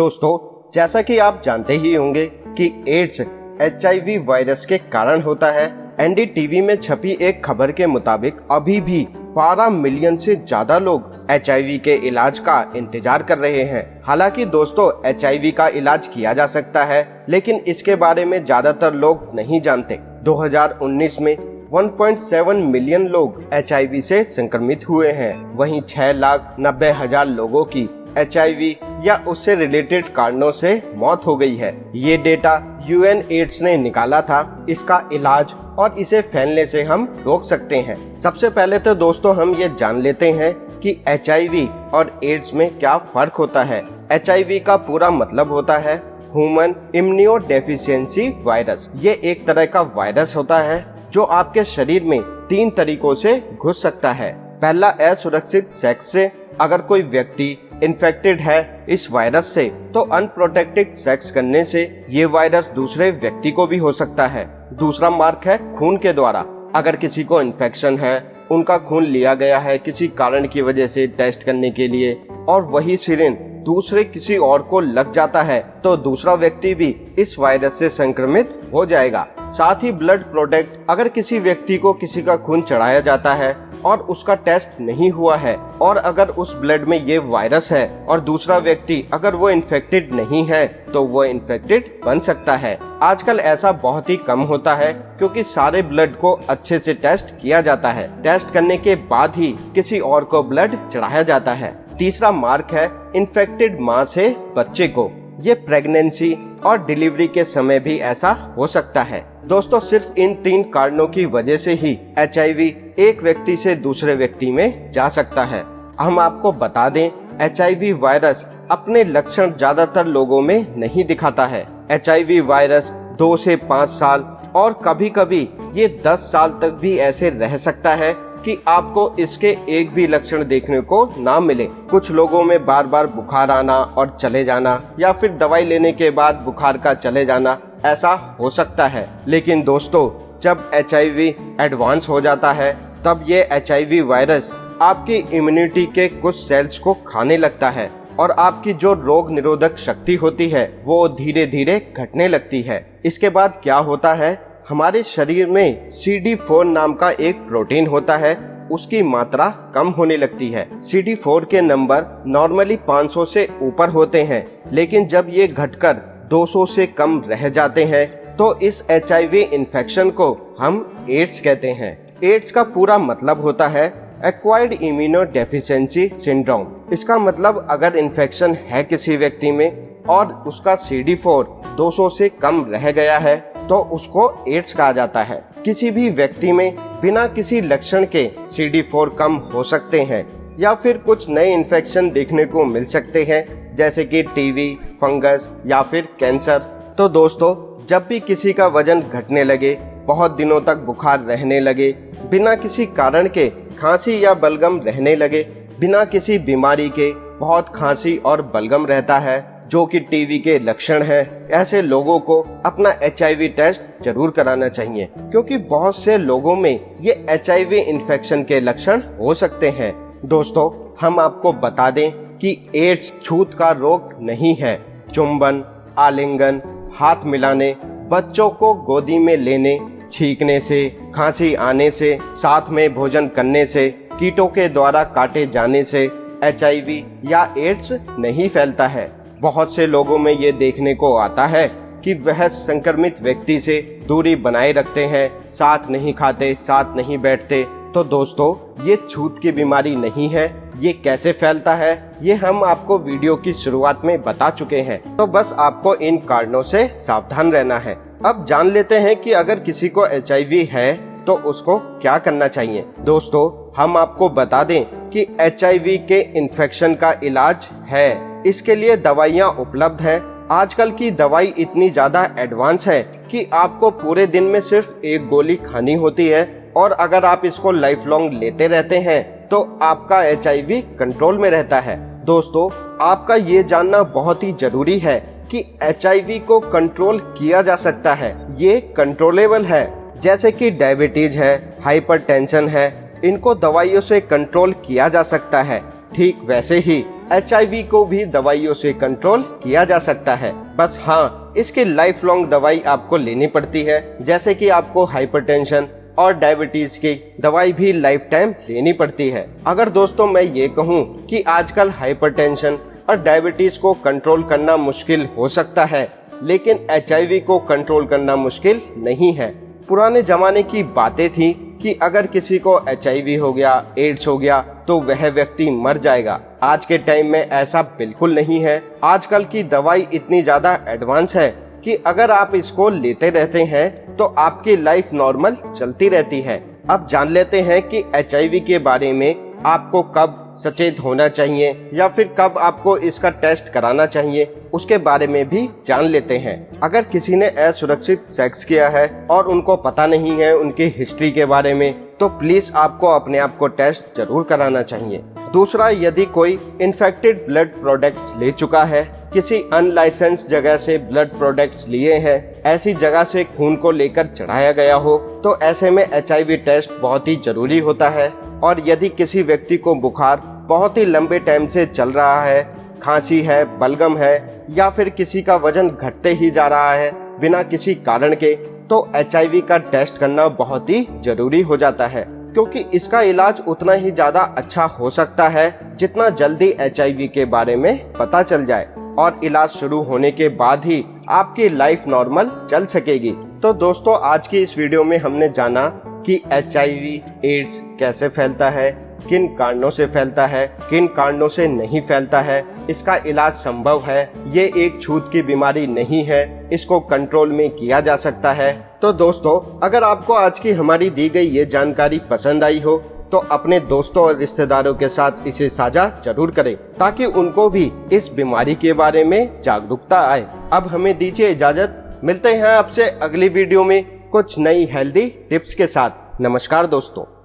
दोस्तों, जैसा कि आप जानते ही होंगे कि एड्स HIV वायरस के कारण होता है। NDTV में छपी एक खबर के मुताबिक अभी भी 12 मिलियन से ज्यादा लोग HIV के इलाज का इंतजार कर रहे हैं। हालांकि दोस्तों, HIV का इलाज किया जा सकता है, लेकिन इसके बारे में ज्यादातर लोग नहीं जानते। 2019 में 1.7 मिलियन लोग HIV से संक्रमित हुए हैं। वहीं 6,90,000 लोगों की HIV या उससे रिलेटेड कारणों से मौत हो गई है। ये डेटा UN एड्स ने निकाला था। इसका इलाज और इसे फैलने से हम रोक सकते हैं। सबसे पहले तो दोस्तों हम ये जान लेते हैं कि HIV और एड्स में क्या फर्क होता है। HIV का पूरा मतलब होता है ह्यूमन इम्यूनोडेफिशिएंसी वायरस। ये एक तरह का वायरस होता है जो आपके शरीर में 3 तरीकों से घुस सकता है। पहला असुरक्षित सेक्स से। अगर कोई व्यक्ति इन्फेक्टेड है इस वायरस से तो अनप्रोटेक्टेड सेक्स करने से ये वायरस दूसरे व्यक्ति को भी हो सकता है। दूसरा मार्ग है खून के द्वारा। अगर किसी को इन्फेक्शन है, उनका खून लिया गया है किसी कारण की वजह से टेस्ट करने के लिए, और वही सिरिंज दूसरे किसी और को लग जाता है तो दूसरा व्यक्ति भी इस वायरस से संक्रमित हो जाएगा। साथ ही ब्लड प्रोडक्ट। अगर किसी व्यक्ति को किसी का खून चढ़ाया जाता है और उसका टेस्ट नहीं हुआ है, और अगर उस ब्लड में ये वायरस है और दूसरा व्यक्ति अगर वो इन्फेक्टेड नहीं है तो वो इन्फेक्टेड बन सकता है। आजकल ऐसा बहुत ही कम होता है क्योंकि सारे ब्लड को अच्छे से टेस्ट किया जाता है। टेस्ट करने के बाद ही किसी और को ब्लड चढ़ाया जाता है। तीसरा मार्ग है इन्फेक्टेड माँ से बच्चे को। ये प्रेगनेंसी और डिलीवरी के समय भी ऐसा हो सकता है। दोस्तों, सिर्फ इन 3 कारणों की वजह से ही HIV एक व्यक्ति से दूसरे व्यक्ति में जा सकता है। हम आपको बता दें, HIV वायरस अपने लक्षण ज्यादातर लोगों में नहीं दिखाता है। HIV वायरस 2 से 5 साल और कभी कभी ये 10 साल तक भी ऐसे रह सकता है कि आपको इसके एक भी लक्षण देखने को ना मिले। कुछ लोगों में बार बार बुखार आना और चले जाना, या फिर दवाई लेने के बाद बुखार का चले जाना, ऐसा हो सकता है। लेकिन दोस्तों, जब HIV एडवांस हो जाता है तब ये HIV वायरस आपकी इम्यूनिटी के कुछ सेल्स को खाने लगता है और आपकी जो रोग निरोधक शक्ति होती है वो धीरे धीरे घटने लगती है। इसके बाद क्या होता है, हमारे शरीर में CD4 नाम का एक प्रोटीन होता है, उसकी मात्रा कम होने लगती है। CD4 के नंबर नॉर्मली 500 से ऊपर होते हैं, लेकिन जब ये घटकर 200 से कम रह जाते हैं तो इस HIV इन्फेक्शन को हम एड्स कहते हैं। एड्स का पूरा मतलब होता है एक्वायर्ड इम्यूनोडेफिशिएंसी सिंड्रोम। इसका मतलब अगर इन्फेक्शन है किसी व्यक्ति में और उसका CD4 200 से कम रह गया है तो उसको एड्स कहा जाता है। किसी भी व्यक्ति में बिना किसी लक्षण के CD4 कम हो सकते हैं या फिर कुछ नए इन्फेक्शन देखने को मिल सकते हैं, जैसे कि टीबी, फंगस या फिर कैंसर। तो दोस्तों, जब भी किसी का वजन घटने लगे, बहुत दिनों तक बुखार रहने लगे, बिना किसी कारण के खांसी या बलगम रहने लगे, बिना किसी बीमारी के बहुत खांसी और बलगम रहता है जो कि टीबी के लक्षण है, ऐसे लोगों को अपना HIV टेस्ट जरूर कराना चाहिए, क्योंकि बहुत से लोगों में ये HIV इन्फेक्शन के लक्षण हो सकते हैं। दोस्तों, हम आपको बता दें कि एड्स छूत का रोग नहीं है। चुंबन, आलिंगन, हाथ मिलाने, बच्चों को गोदी में लेने, छींकने से, खांसी आने से, साथ में भोजन करने से, कीटों के द्वारा काटे जाने से HIV या एड्स नहीं फैलता है। बहुत से लोगों में ये देखने को आता है कि वह संक्रमित व्यक्ति से दूरी बनाए रखते हैं, साथ नहीं खाते, साथ नहीं बैठते। तो दोस्तों, ये छूत की बीमारी नहीं है। ये कैसे फैलता है ये हम आपको वीडियो की शुरुआत में बता चुके हैं, तो बस आपको इन कारणों से सावधान रहना है। अब जान लेते हैं कि अगर किसी को HIV है तो उसको क्या करना चाहिए। दोस्तों, हम आपको बता दें कि HIV के इन्फेक्शन का इलाज है। इसके लिए दवाइयाँ उपलब्ध हैं। आजकल की दवाई इतनी ज्यादा एडवांस है कि आपको पूरे दिन में सिर्फ एक गोली खानी होती है, और अगर आप इसको लाइफ लॉन्ग लेते रहते हैं तो आपका HIV कंट्रोल में रहता है। दोस्तों, आपका ये जानना बहुत ही जरूरी है कि HIV को कंट्रोल किया जा सकता है। ये कंट्रोलेबल है, जैसे कि डायबिटीज है, हाइपरटेंशन है, इनको दवाइयों से कंट्रोल किया जा सकता है। ठीक वैसे ही HIV को भी दवाइयों से कंट्रोल किया जा सकता है। बस हाँ, इसकी लाइफ लॉन्ग दवाई आपको लेनी पड़ती है, जैसे कि आपको हाइपरटेंशन और डायबिटीज की दवाई भी लाइफ टाइम लेनी पड़ती है। अगर दोस्तों मैं ये कहूँ कि आजकल हाइपरटेंशन और डायबिटीज को कंट्रोल करना मुश्किल हो सकता है, लेकिन HIV को कंट्रोल करना मुश्किल नहीं है। पुराने जमाने की बातें थी कि अगर किसी को HIV हो गया, एड्स हो गया तो वह व्यक्ति मर जाएगा। आज के टाइम में ऐसा बिल्कुल नहीं है। आजकल की दवाई इतनी ज्यादा एडवांस है कि अगर आप इसको लेते रहते हैं तो आपकी लाइफ नॉर्मल चलती रहती है। अब जान लेते हैं कि HIV के बारे में आपको कब सचेत होना चाहिए या फिर कब आपको इसका टेस्ट कराना चाहिए, उसके बारे में भी जान लेते हैं। अगर किसी ने असुरक्षित सेक्स किया है और उनको पता नहीं है उनकी हिस्ट्री के बारे में, तो प्लीज आपको अपने आप को टेस्ट जरूर कराना चाहिए। दूसरा, यदि कोई इन्फेक्टेड ब्लड प्रोडक्ट्स ले चुका है, किसी अनलाइसेंस जगह से ब्लड प्रोडक्ट्स लिए हैं, ऐसी जगह से खून को लेकर चढ़ाया गया हो, तो ऐसे में HIV टेस्ट बहुत ही जरूरी होता है। और यदि किसी व्यक्ति को बुखार बहुत ही लंबे टाइम से चल रहा है, खांसी है, बलगम है, या फिर किसी का वजन घटते ही जा रहा है बिना किसी कारण के, तो HIV का टेस्ट करना बहुत ही जरूरी हो जाता है, क्योंकि इसका इलाज उतना ही ज्यादा अच्छा हो सकता है जितना जल्दी HIV के बारे में पता चल जाए, और इलाज शुरू होने के बाद ही आपकी लाइफ नॉर्मल चल सकेगी। तो दोस्तों, आज की इस वीडियो में हमने जाना कि HIV एड्स कैसे फैलता है, किन कारणों से फैलता है, किन कारणों से नहीं फैलता है, इसका इलाज संभव है, ये एक छूत की बीमारी नहीं है, इसको कंट्रोल में किया जा सकता है। तो दोस्तों, अगर आपको आज की हमारी दी गई ये जानकारी पसंद आई हो तो अपने दोस्तों और रिश्तेदारों के साथ इसे साझा जरूर करें, ताकि उनको भी इस बीमारी के बारे में जागरूकता आए। अब हमें दीजिए इजाजत, मिलते हैं आपसे अगली वीडियो में कुछ नई हेल्दी टिप्स के साथ। नमस्कार दोस्तों।